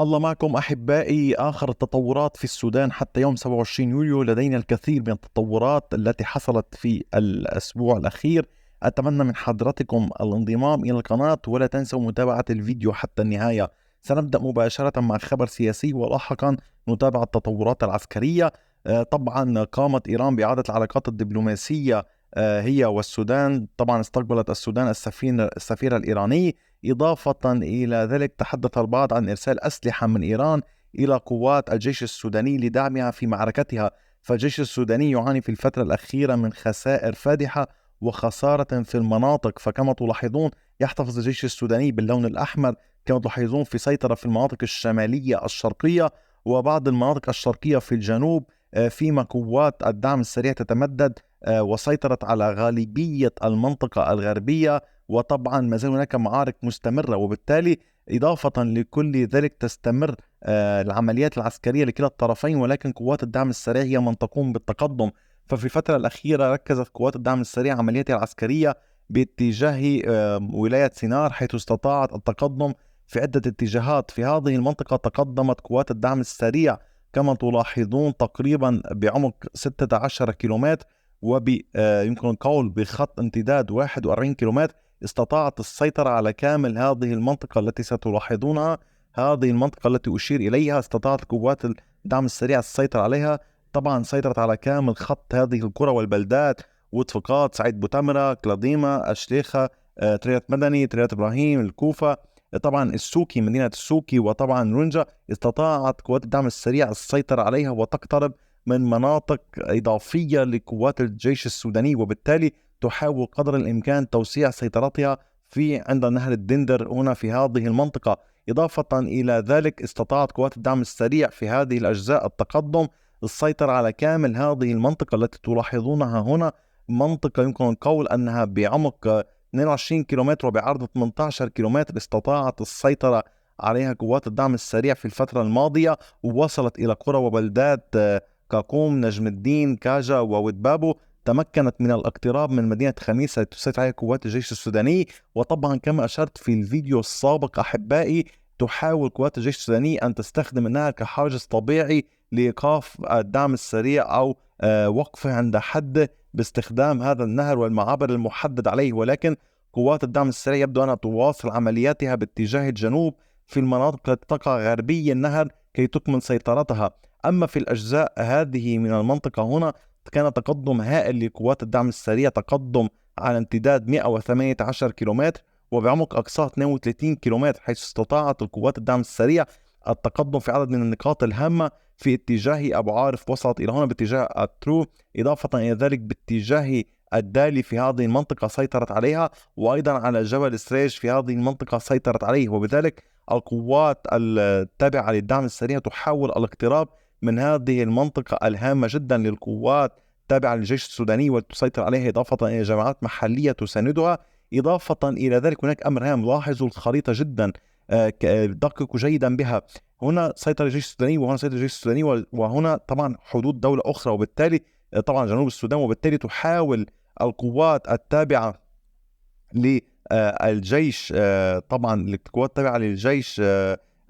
الله معكم أحبائي. آخر التطورات في السودان حتى يوم 27 يوليو، لدينا الكثير من التطورات التي حصلت في الأسبوع الأخير. أتمنى من حضرتكم الانضمام إلى القناة، ولا تنسوا متابعة الفيديو حتى النهاية. سنبدأ مباشرة مع خبر سياسي، ولاحقا نتابع التطورات العسكرية. طبعا قامت إيران بإعادة العلاقات الدبلوماسية هي والسودان. طبعا استقبلت السودان السفير الإيراني. إضافة إلى ذلك، تحدث البعض عن إرسال أسلحة من إيران إلى قوات الجيش السوداني لدعمها في معركتها. فالجيش السوداني يعاني في الفترة الأخيرة من خسائر فادحة وخسارة في المناطق. فكما تلاحظون، يحتفظ الجيش السوداني باللون الأحمر. كما تلاحظون، في سيطرة في المناطق الشمالية الشرقية وبعض المناطق الشرقية في الجنوب، فيما قوات الدعم السريع تتمدد وسيطرت على غالبية المنطقة الغربية. وطبعا ما زال هناك معارك مستمرة، وبالتالي إضافة لكل ذلك تستمر العمليات العسكرية لكلا الطرفين، ولكن قوات الدعم السريع هي من تقوم بالتقدم. ففي الفترة الأخيرة ركزت قوات الدعم السريع عملياتها العسكرية باتجاه ولاية سينار، حيث استطاعت التقدم في عدة اتجاهات. في هذه المنطقة تقدمت قوات الدعم السريع كما تلاحظون تقريبا بعمق 16 كيلومتر، ويمكن القول بخط امتداد 41 كيلومتر. استطاعت السيطرة على كامل هذه المنطقة التي ستلاحظونها. هذه المنطقة التي أشير إليها استطاعت قوات الدعم السريع السيطرة عليها. طبعا سيطرت على كامل خط هذه القرى والبلدات: وتفقات، سعيد بوتمرة، كلاديما، الشليخة، تريات مدني، تريات إبراهيم، الكوفة، طبعا السوكي، مدينة السوكي، وطبعا رنجة. استطاعت قوات الدعم السريع السيطرة عليها وتقترب من مناطق إضافية لقوات الجيش السوداني، وبالتالي تحاول قدر الإمكان توسيع سيطرتها في عند نهر الدندر هنا في هذه المنطقة. إضافة إلى ذلك، استطاعت قوات الدعم السريع في هذه الأجزاء التقدم السيطرة على كامل هذه المنطقة التي تلاحظونها هنا. منطقة يمكن القول أنها بعمق 22 كيلومتر وبعرض 18 كيلومتر. استطاعت السيطرة عليها قوات الدعم السريع في الفترة الماضية، ووصلت إلى قرى وبلدات كاكوم، نجم الدين، كاجا، وودبابو. تمكنت من الاقتراب من مدينة خميسة تسيطر عليها قوات الجيش السوداني. وطبعا كما أشرت في الفيديو السابق أحبائي، تحاول قوات الجيش السوداني أن تستخدم النهر كحاجز طبيعي لإيقاف الدعم السريع أو وقفه عند حد باستخدام هذا النهر والمعابر المحدد عليه. ولكن قوات الدعم السريع يبدو أنها تواصل عملياتها باتجاه الجنوب في المناطق التي تقع غربي النهر كي تكمل سيطرتها. أما في الأجزاء هذه من المنطقة هنا، كان تقدم هائل لقوات الدعم السريع، تقدم على امتداد 118 كيلومتر وبعمق أقصاه 32 كيلومتر، حيث استطاعت القوات الدعم السريع التقدم في عدد من النقاط الهامة في اتجاه أبو عارف. وصلت إلى هنا باتجاه الترو. إضافة إلى ذلك باتجاه الدالي في هذه المنطقة سيطرت عليها، وأيضا على جبل سريج في هذه المنطقة سيطرت عليه. وبذلك القوات التابعة للدعم السريع تحاول الاقتراب من هذه المنطقة الهامة جدا للقوات تابعة للجيش السوداني وتسيطر عليها، إضافة إلى جماعات محلية تساندها. إضافة إلى ذلك هناك أمر هام، لاحظوا الخريطة جدا، دققوا جيدا بها. هنا سيطر الجيش السوداني، وهنا سيطر الجيش السوداني، وهنا طبعا حدود دولة أخرى، وبالتالي طبعا جنوب السودان. وبالتالي تحاول القوات التابعة للجيش، طبعا القوات التابعة للجيش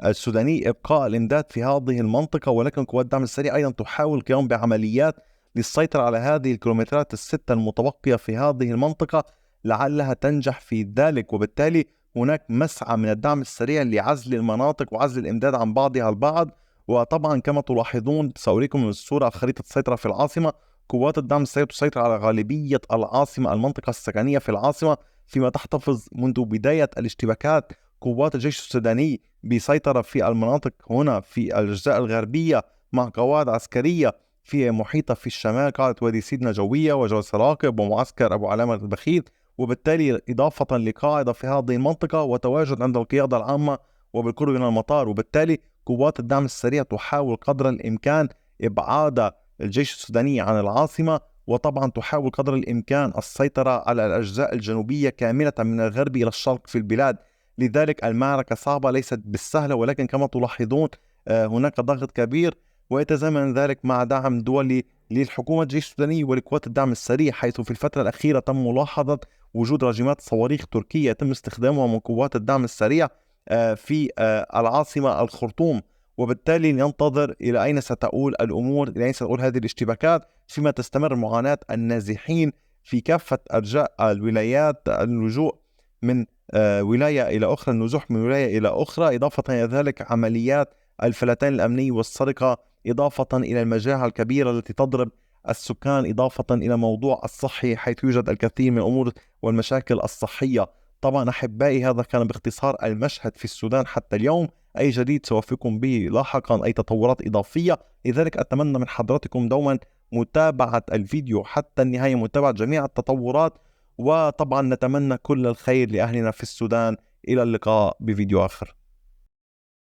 السوداني، إبقاء الإمداد في هذه المنطقة. ولكن قوات الدعم السريع أيضا تحاول القيام بعمليات للسيطرة على هذه الكيلومترات الستة المتبقية في هذه المنطقة، لعلها تنجح في ذلك. وبالتالي هناك مسعى من الدعم السريع لعزل المناطق وعزل الإمداد عن بعضها البعض. وطبعا كما تلاحظون، سأريكم الصورة خريطة السيطرة في العاصمة. قوات الدعم السريع تسيطر على غالبية العاصمة، المنطقة السكنية في العاصمة، فيما تحتفظ منذ بداية الاشتباكات قوات الجيش السوداني بسيطرة في المناطق هنا في الأجزاء الغربية مع قواعد عسكرية في محيطة في الشمال، قاعدة وادي سيدنا جوية وجبل سراقب ومعسكر أبو علامة البخيت. وبالتالي إضافة لقاعدة في هذه المنطقة وتواجد عند القيادة العامة وبالقرب من المطار. وبالتالي قوات الدعم السريع تحاول قدر الإمكان إبعاد الجيش السوداني عن العاصمة، وطبعا تحاول قدر الإمكان السيطرة على الأجزاء الجنوبية كاملة من الغرب إلى الشرق في البلاد. لذلك المعركة صعبة، ليست بالسهلة، ولكن كما تلاحظون هناك ضغط كبير، ويتزامن ذلك مع دعم دولي للحكومة الجيش السوداني ولقوات الدعم السريع، حيث في الفترة الأخيرة تم ملاحظة وجود راجمات صواريخ تركية يتم استخدامها من قوات الدعم السريع في العاصمة الخرطوم، وبالتالي ننتظر إلى أين ستؤول الأمور، إلى أين ستؤول هذه الاشتباكات، فيما تستمر معاناة النازحين في كافة أرجاء الولايات، اللجوء من ولاية إلى أخرى، النزوح من ولاية إلى أخرى، إضافة إلى ذلك عمليات الفلتان الأمني والسرقة، إضافة إلى المجاعة الكبيرة التي تضرب السكان، إضافة إلى موضوع الصحي حيث يوجد الكثير من الأمور والمشاكل الصحية. طبعا أحبائي، هذا كان باختصار المشهد في السودان حتى اليوم. أي جديد سوفيكم به لاحقا، أي تطورات إضافية، لذلك أتمنى من حضراتكم دوما متابعة الفيديو حتى النهاية، متابعة جميع التطورات، وطبعا نتمنى كل الخير لأهلنا في السودان. إلى اللقاء بفيديو آخر.